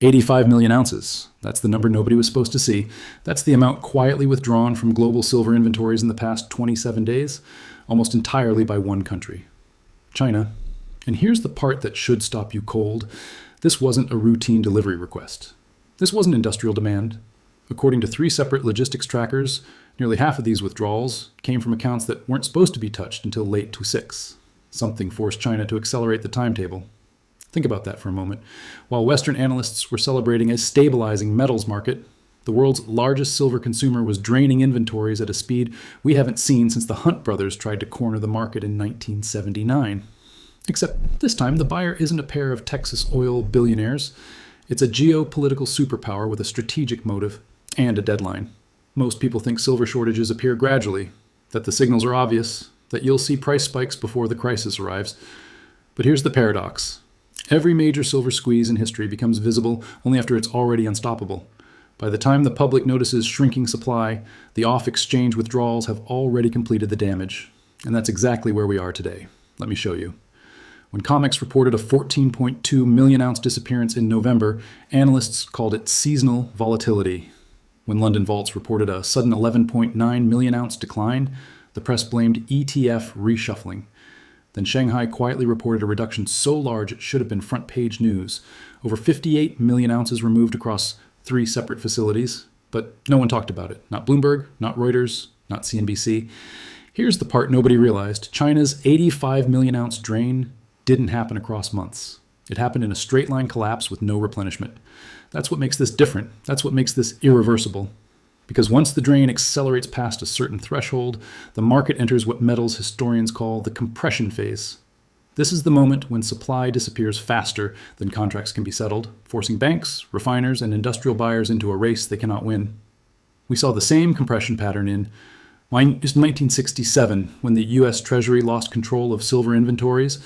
85 million ounces. That's the number nobody was supposed to see. That's the amount quietly withdrawn from global silver inventories in the past 27 days, almost entirely by one country, China. And here's the part that should stop you cold. This wasn't a routine delivery request. This wasn't industrial demand. According to 3 separate logistics trackers, nearly half of these withdrawals came from accounts that weren't supposed to be touched until late '26. Something forced China to accelerate the timetable. Think about that for a moment. While Western analysts were celebrating a stabilizing metals market, the world's largest silver consumer was draining inventories at a speed we haven't seen since the Hunt brothers tried to corner the market in 1979. Except this time, the buyer isn't a pair of Texas oil billionaires. It's a geopolitical superpower with a strategic motive and a deadline. Most people think silver shortages appear gradually, that the signals are obvious, that you'll see price spikes before the crisis arrives. But here's the paradox. Every major silver squeeze in history becomes visible only after it's already unstoppable. By the time the public notices shrinking supply, the off-exchange withdrawals have already completed the damage. And that's exactly where we are today. Let me show you. When COMEX reported a 14.2 million ounce disappearance in November, analysts called it seasonal volatility. When London Vaults reported a sudden 11.9 million ounce decline, the press blamed ETF reshuffling. Then Shanghai quietly reported a reduction so large it should have been front page news. Over 58 million ounces removed across 3 separate facilities, but no one talked about it. Not Bloomberg, not Reuters, not CNBC. Here's the part nobody realized. China's 85 million ounce drain didn't happen across months. It happened in a straight line collapse with no replenishment. That's what makes this different. That's what makes this irreversible. Because once the drain accelerates past a certain threshold, the market enters what metals historians call the compression phase. This is the moment when supply disappears faster than contracts can be settled, forcing banks, refiners, and industrial buyers into a race they cannot win. We saw the same compression pattern in 1967, when the U.S. Treasury lost control of silver inventories,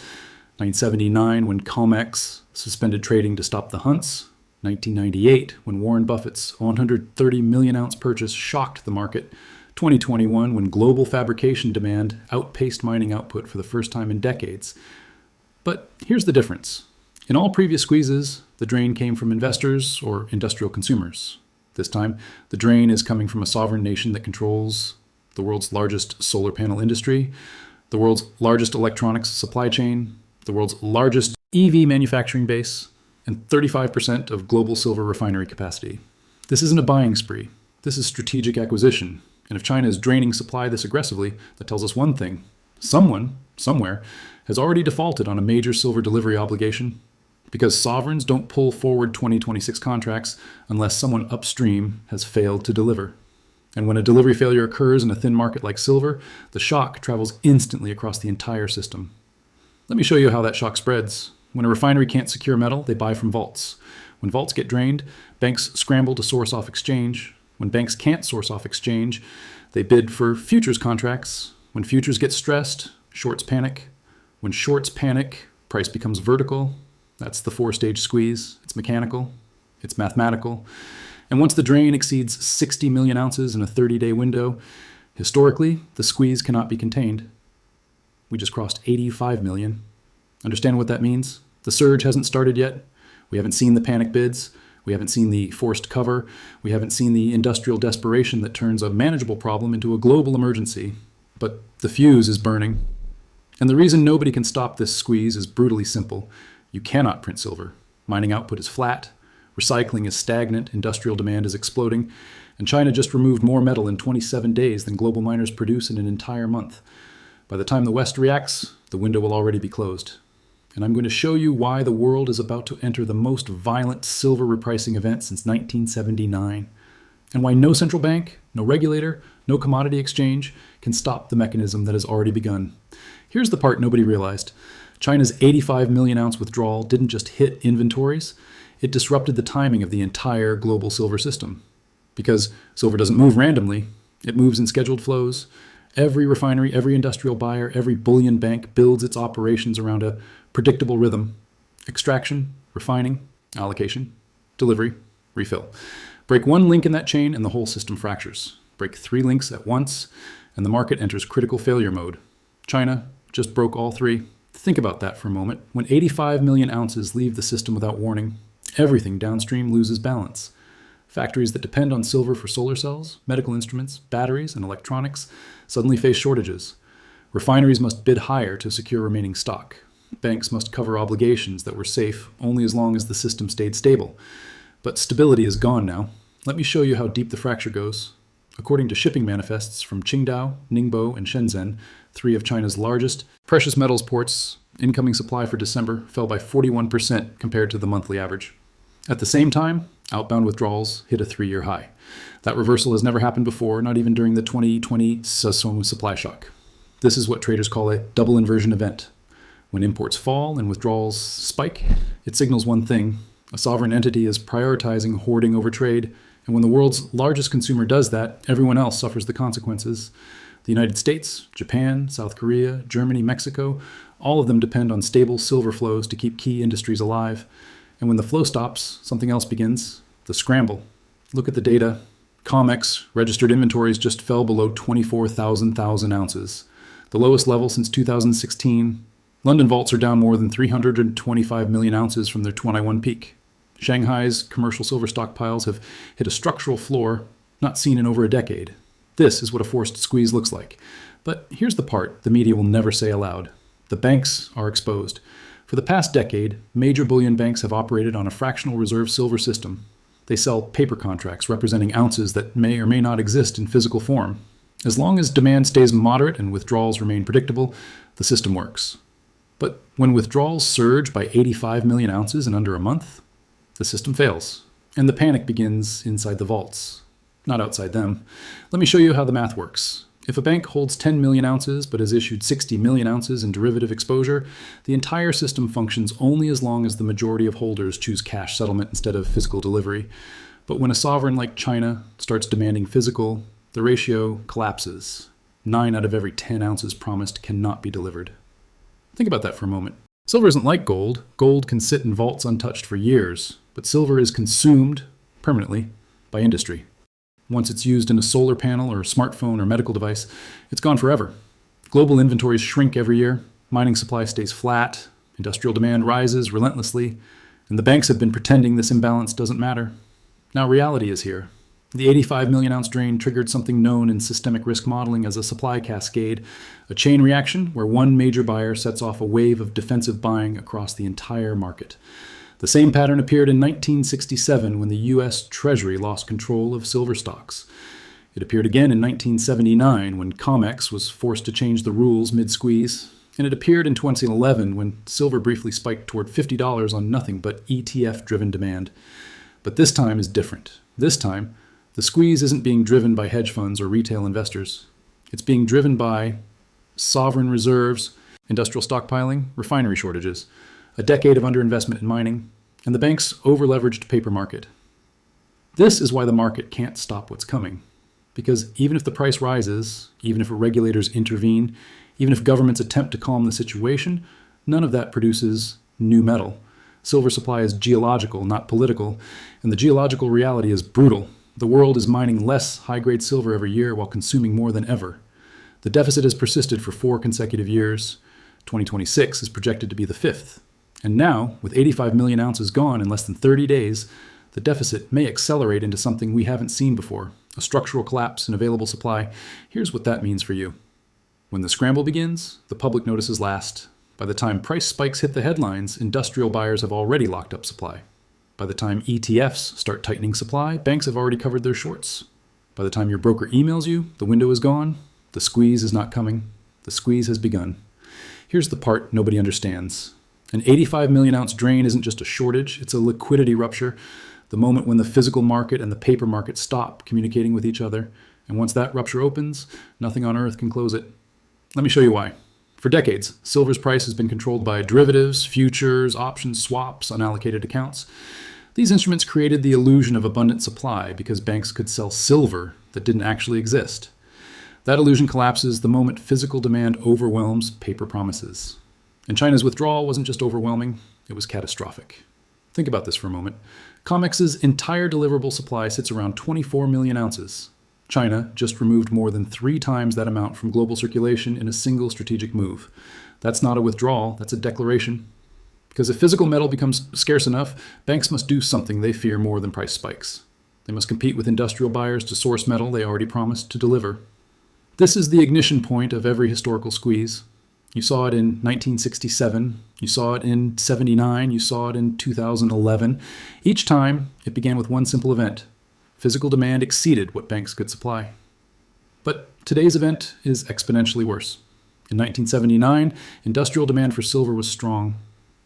1979, when COMEX suspended trading to stop the hunts, 1998, when Warren Buffett's 130 million ounce purchase shocked the market, 2021, when global fabrication demand outpaced mining output for the first time in decades. But here's the difference. In all previous squeezes, the drain came from investors or industrial consumers. This time, the drain is coming from a sovereign nation that controls the world's largest solar panel industry, the world's largest electronics supply chain, the world's largest EV manufacturing base, and 35% of global silver refinery capacity. This isn't a buying spree. This is strategic acquisition. And if China is draining supply this aggressively, that tells us one thing. Someone, somewhere, has already defaulted on a major silver delivery obligation, because sovereigns don't pull forward 2026 contracts unless someone upstream has failed to deliver. And when a delivery failure occurs in a thin market like silver, the shock travels instantly across the entire system. Let me show you how that shock spreads. When a refinery can't secure metal, they buy from vaults. When vaults get drained, banks scramble to source off exchange. When banks can't source off exchange, they bid for futures contracts. When futures get stressed, shorts panic. When shorts panic, price becomes vertical. That's the 4-stage squeeze. It's mechanical. It's mathematical. And once the drain exceeds 60 million ounces in a 30-day window, historically, the squeeze cannot be contained. We just crossed 85 million. Understand what that means? The surge hasn't started yet. We haven't seen the panic bids. We haven't seen the forced cover. We haven't seen the industrial desperation that turns a manageable problem into a global emergency. But the fuse is burning. And the reason nobody can stop this squeeze is brutally simple. You cannot print silver. Mining output is flat. Recycling is stagnant. Industrial demand is exploding. And China just removed more metal in 27 days than global miners produce in an entire month. By the time the West reacts, the window will already be closed. And I'm going to show you why the world is about to enter the most violent silver repricing event since 1979, and why no central bank, no regulator, no commodity exchange can stop the mechanism that has already begun. Here's the part nobody realized. China's 85 million ounce withdrawal didn't just hit inventories, it disrupted the timing of the entire global silver system. Because silver doesn't move randomly, it moves in scheduled flows. Every refinery, every industrial buyer, every bullion bank builds its operations around a predictable rhythm. Extraction, refining, allocation, delivery, refill. Break one link in that chain and the whole system fractures. Break 3 links at once and the market enters critical failure mode. China just broke all 3. Think about that for a moment. When 85 million ounces leave the system without warning, Everything downstream loses balance. Factories that depend on silver for solar cells, medical instruments, batteries, and electronics suddenly face shortages. Refineries must bid higher to secure remaining stock. Banks must cover obligations that were safe only as long as the system stayed stable. But stability is gone now. Let me show you how deep the fracture goes. According to shipping manifests from Qingdao, Ningbo, and Shenzhen, three of China's largest precious metals ports, incoming supply for December fell by 41% compared to the monthly average. At the same time, outbound withdrawals hit a 3-year high. That reversal has never happened before, not even during the 2020 supply shock. This is what traders call a double inversion event. When imports fall and withdrawals spike, it signals one thing: a sovereign entity is prioritizing hoarding over trade, and when the world's largest consumer does that, everyone else suffers the consequences. The United States, Japan, South Korea, Germany, Mexico, all of them depend on stable silver flows to keep key industries alive. And when the flow stops, something else begins: the scramble. Look at the data. COMEX registered inventories just fell below 24,000 ounces, the lowest level since 2016. London vaults are down more than 325 million ounces from their 2021 peak. Shanghai's commercial silver stockpiles have hit a structural floor not seen in over a decade. This is what a forced squeeze looks like. But here's the part the media will never say aloud. The banks are exposed. For the past decade, major bullion banks have operated on a fractional reserve silver system. They sell paper contracts representing ounces that may or may not exist in physical form. As long as demand stays moderate and withdrawals remain predictable, the system works. But when withdrawals surge by 85 million ounces in under a month, the system fails, and the panic begins inside the vaults, not outside them. Let me show you how the math works. If a bank holds 10 million ounces but has issued 60 million ounces in derivative exposure, the entire system functions only as long as the majority of holders choose cash settlement instead of physical delivery. But when a sovereign like China starts demanding physical, the ratio collapses. 9 out of every 10 ounces promised cannot be delivered. Think about that for a moment. Silver isn't like gold. Gold can sit in vaults untouched for years, but silver is consumed permanently by industry. Once it's used in a solar panel or a smartphone or medical device, it's gone forever. Global inventories shrink every year, mining supply stays flat, industrial demand rises relentlessly, and the banks have been pretending this imbalance doesn't matter. Now reality is here. The 85 million ounce drain triggered something known in systemic risk modeling as a supply cascade, a chain reaction where one major buyer sets off a wave of defensive buying across the entire market. The same pattern appeared in 1967 when the U.S. Treasury lost control of silver stocks. It appeared again in 1979 when COMEX was forced to change the rules mid-squeeze. And it appeared in 2011 when silver briefly spiked toward $50 on nothing but ETF-driven demand. But this time is different. This time, the squeeze isn't being driven by hedge funds or retail investors. It's being driven by sovereign reserves, industrial stockpiling, refinery shortages, a decade of underinvestment in mining, and the bank's over-leveraged paper market. This is why the market can't stop what's coming. Because even if the price rises, even if regulators intervene, even if governments attempt to calm the situation, none of that produces new metal. Silver supply is geological, not political, and the geological reality is brutal. The world is mining less high-grade silver every year while consuming more than ever. The deficit has persisted for 4 consecutive years. 2026 is projected to be the 5th. And now, with 85 million ounces gone in less than 30 days, the deficit may accelerate into something we haven't seen before, a structural collapse in available supply. Here's what that means for you. When the scramble begins, the public notices last. By the time price spikes hit the headlines, industrial buyers have already locked up supply. By the time ETFs start tightening supply, banks have already covered their shorts. By the time your broker emails you, the window is gone. The squeeze is not coming. The squeeze has begun. Here's the part nobody understands. An 85 million ounce drain isn't just a shortage, it's a liquidity rupture. The moment when the physical market and the paper market stop communicating with each other. And once that rupture opens, nothing on earth can close it. Let me show you why. For decades, silver's price has been controlled by derivatives, futures, options, swaps, unallocated accounts. These instruments created the illusion of abundant supply because banks could sell silver that didn't actually exist. That illusion collapses the moment physical demand overwhelms paper promises. And China's withdrawal wasn't just overwhelming, it was catastrophic. Think about this for a moment. COMEX's entire deliverable supply sits around 24 million ounces. China just removed more than 3 times that amount from global circulation in a single strategic move. That's not a withdrawal, that's a declaration. Because if physical metal becomes scarce enough, banks must do something they fear more than price spikes. They must compete with industrial buyers to source metal they already promised to deliver. This is the ignition point of every historical squeeze. You saw it in 1967, you saw it in 79, you saw it in 2011. Each time, it began with one simple event. Physical demand exceeded what banks could supply. But today's event is exponentially worse. In 1979, industrial demand for silver was strong.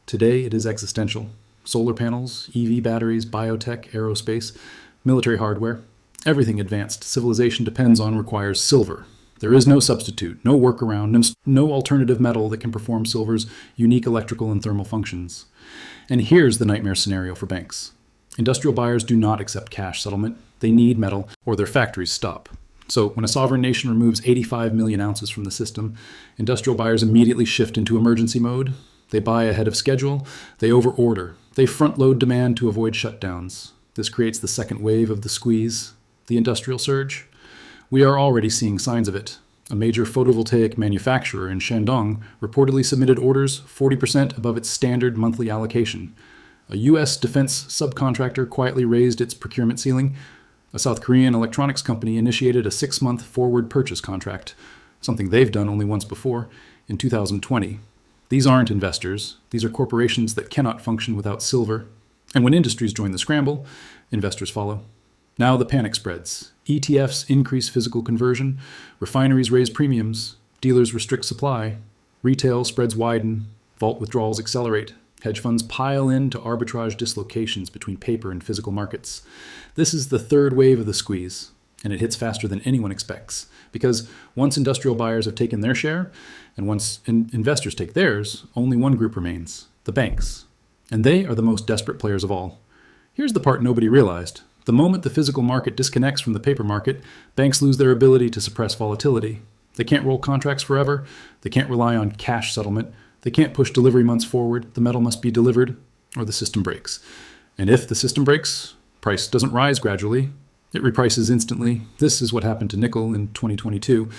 Today, it is existential. Solar panels, EV batteries, biotech, aerospace, military hardware, everything advanced civilization depends on requires silver. There is no substitute, no workaround, no alternative metal that can perform silver's unique electrical and thermal functions. And here's the nightmare scenario for banks. Industrial buyers do not accept cash settlement. They need metal or their factories stop. So when a sovereign nation removes 85 million ounces from the system, industrial buyers immediately shift into emergency mode. They buy ahead of schedule. They overorder. They front-load demand to avoid shutdowns. This creates the second wave of the squeeze, the industrial surge. We are already seeing signs of it. A major photovoltaic manufacturer in Shandong reportedly submitted orders 40% above its standard monthly allocation. A U.S. defense subcontractor quietly raised its procurement ceiling. A South Korean electronics company initiated a 6-month forward purchase contract, something they've done only once before, in 2020. These aren't investors. These are corporations that cannot function without silver. And when industries join the scramble, investors follow. Now the panic spreads. ETFs increase physical conversion, refineries raise premiums, dealers restrict supply, retail spreads widen, vault withdrawals accelerate, hedge funds pile in to arbitrage dislocations between paper and physical markets. This is the third wave of the squeeze, and it hits faster than anyone expects, because once industrial buyers have taken their share, and once investors take theirs, only one group remains, the banks. And they are the most desperate players of all. Here's the part nobody realized. The moment the physical market disconnects from the paper market, banks lose their ability to suppress volatility. They can't roll contracts forever. They can't rely on cash settlement. They can't push delivery months forward. The metal must be delivered, or the system breaks. And if the system breaks, price doesn't rise gradually. It reprices instantly. This is what happened to nickel in 2022.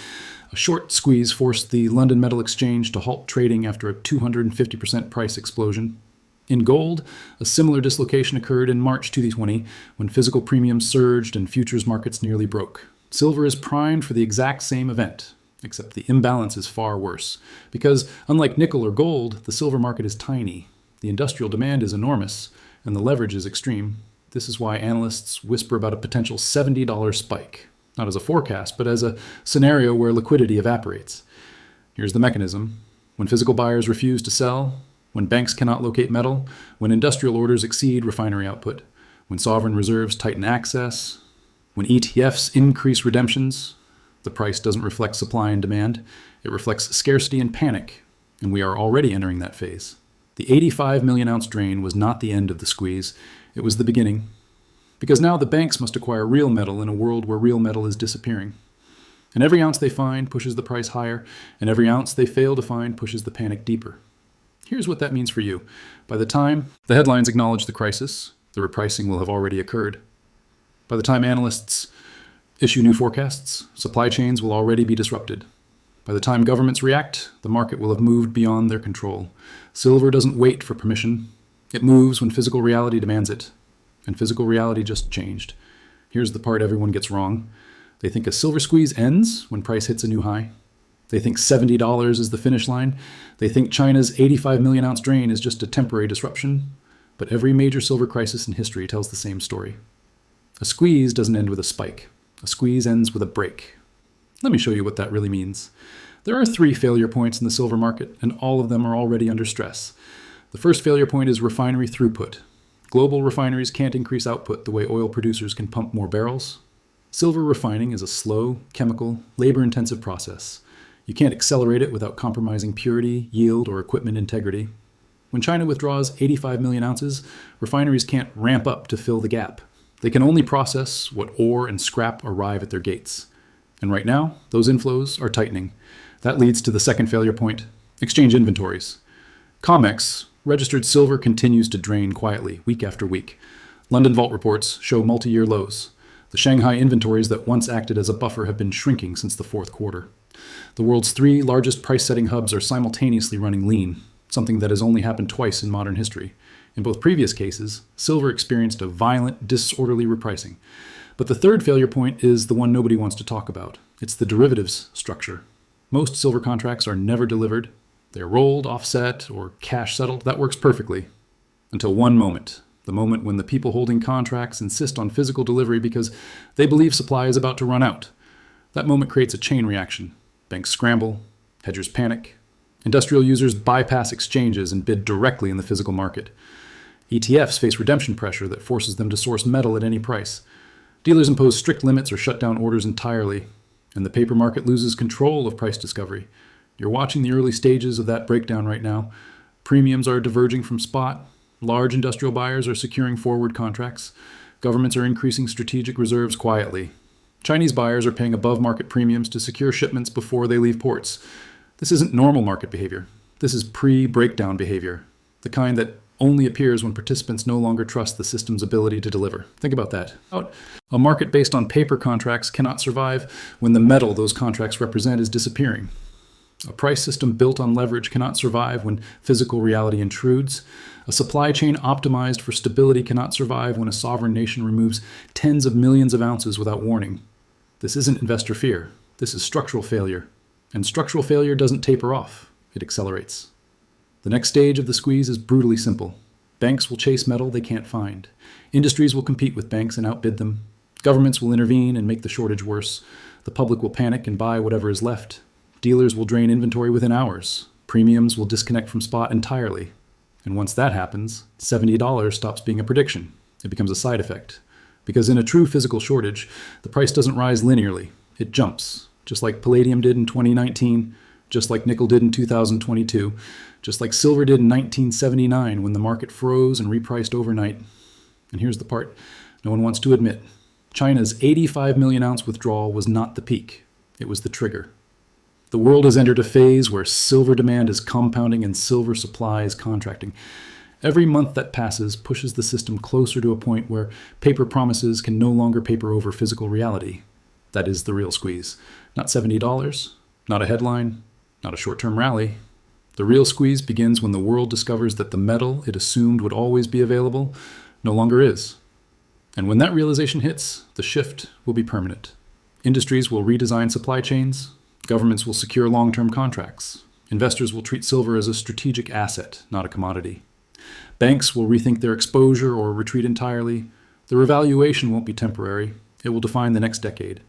A short squeeze forced the London Metal Exchange to halt trading after a 250% price explosion. In gold, a similar dislocation occurred in March 2020 when physical premiums surged and futures markets nearly broke. Silver is primed for the exact same event, except the imbalance is far worse. Because, unlike nickel or gold, the silver market is tiny. The industrial demand is enormous, and the leverage is extreme. This is why analysts whisper about a potential $70 spike, not as a forecast, but as a scenario where liquidity evaporates. Here's the mechanism. When physical buyers refuse to sell, when banks cannot locate metal, when industrial orders exceed refinery output, when sovereign reserves tighten access, when ETFs increase redemptions, the price doesn't reflect supply and demand. It reflects scarcity and panic, and we are already entering that phase. The 85 million ounce drain was not the end of the squeeze. It was the beginning. Because now the banks must acquire real metal in a world where real metal is disappearing. And every ounce they find pushes the price higher, and every ounce they fail to find pushes the panic deeper. Here's what that means for you. By the time the headlines acknowledge the crisis, the repricing will have already occurred. By the time analysts issue new forecasts, supply chains will already be disrupted. By the time governments react, the market will have moved beyond their control. Silver doesn't wait for permission. It moves when physical reality demands it. And physical reality just changed. Here's the part everyone gets wrong. They think a silver squeeze ends when price hits a new high. They think $70 is the finish line. They think China's 85 million ounce drain is just a temporary disruption. But every major silver crisis in history tells the same story. A squeeze doesn't end with a spike. A squeeze ends with a break. Let me show you what that really means. There are 3 failure points in the silver market, and all of them are already under stress. The first failure point is refinery throughput. Global refineries can't increase output the way oil producers can pump more barrels. Silver refining is a slow, chemical, labor-intensive process. You can't accelerate it without compromising purity, yield, or equipment integrity. When China withdraws 85 million ounces, refineries can't ramp up to fill the gap. They can only process what ore and scrap arrive at their gates. And right now, those inflows are tightening. That leads to the second failure point, exchange inventories. COMEX, registered silver continues to drain quietly, week after week. London Vault reports show multi-year lows. The Shanghai inventories that once acted as a buffer have been shrinking since the fourth quarter. The world's 3 largest price-setting hubs are simultaneously running lean. something that has only happened twice in modern history. In both previous cases, silver experienced a violent, disorderly repricing. But the third failure point is the one nobody wants to talk about. It's the derivatives structure. Most silver contracts are never delivered. They're rolled, offset, or cash settled. That works perfectly. Until one moment. The moment when the people holding contracts insist on physical delivery because they believe supply is about to run out. That moment creates a chain reaction. Banks scramble, hedgers panic, industrial users bypass exchanges and bid directly in the physical market. ETFs face redemption pressure that forces them to source metal at any price. Dealers impose strict limits or shut down orders entirely, and the paper market loses control of price discovery. You're watching the early stages of that breakdown right now. Premiums are diverging from spot. Large industrial buyers are securing forward contracts. Governments are increasing strategic reserves quietly. Chinese buyers are paying above-market premiums to secure shipments before they leave ports. This isn't normal market behavior. This is pre-breakdown behavior, the kind that only appears when participants no longer trust the system's ability to deliver. Think about that. A market based on paper contracts cannot survive when the metal those contracts represent is disappearing. A price system built on leverage cannot survive when physical reality intrudes. A supply chain optimized for stability cannot survive when a sovereign nation removes tens of millions of ounces without warning. This isn't investor fear. This is structural failure. And structural failure doesn't taper off. It accelerates. The next stage of the squeeze is brutally simple. Banks will chase metal they can't find. Industries will compete with banks and outbid them. Governments will intervene and make the shortage worse. The public will panic and buy whatever is left. Dealers will drain inventory within hours. Premiums will disconnect from spot entirely. And once that happens, $70 stops being a prediction. It becomes a side effect. Because in a true physical shortage, the price doesn't rise linearly. It jumps, just like Palladium did in 2019, just like nickel did in 2022, just like silver did in 1979 when the market froze and repriced overnight. And here's the part no one wants to admit. China's 85 million ounce withdrawal was not the peak. It was the trigger. The world has entered a phase where silver demand is compounding and silver supply is contracting. Every month that passes pushes the system closer to a point where paper promises can no longer paper over physical reality. That is the real squeeze. Not $70, not a headline, not a short-term rally. The real squeeze begins when the world discovers that the metal it assumed would always be available no longer is. And when that realization hits, the shift will be permanent. Industries will redesign supply chains. Governments will secure long-term contracts. Investors will treat silver as a strategic asset, not a commodity. Banks will rethink their exposure or retreat entirely. The revaluation won't be temporary. It will define the next decade.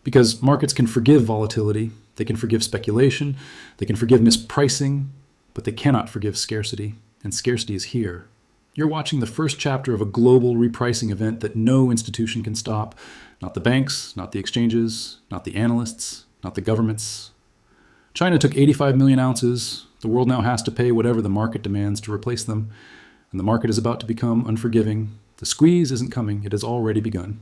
Because markets can forgive volatility, they can forgive speculation, they can forgive mispricing, but they cannot forgive scarcity, and scarcity is here. You're watching the first chapter of a global repricing event that no institution can stop. Not the banks, not the exchanges, not the analysts, not the governments. China took 85 million ounces. The world now has to pay whatever the market demands to replace them. And the market is about to become unforgiving. The squeeze isn't coming. It has already begun.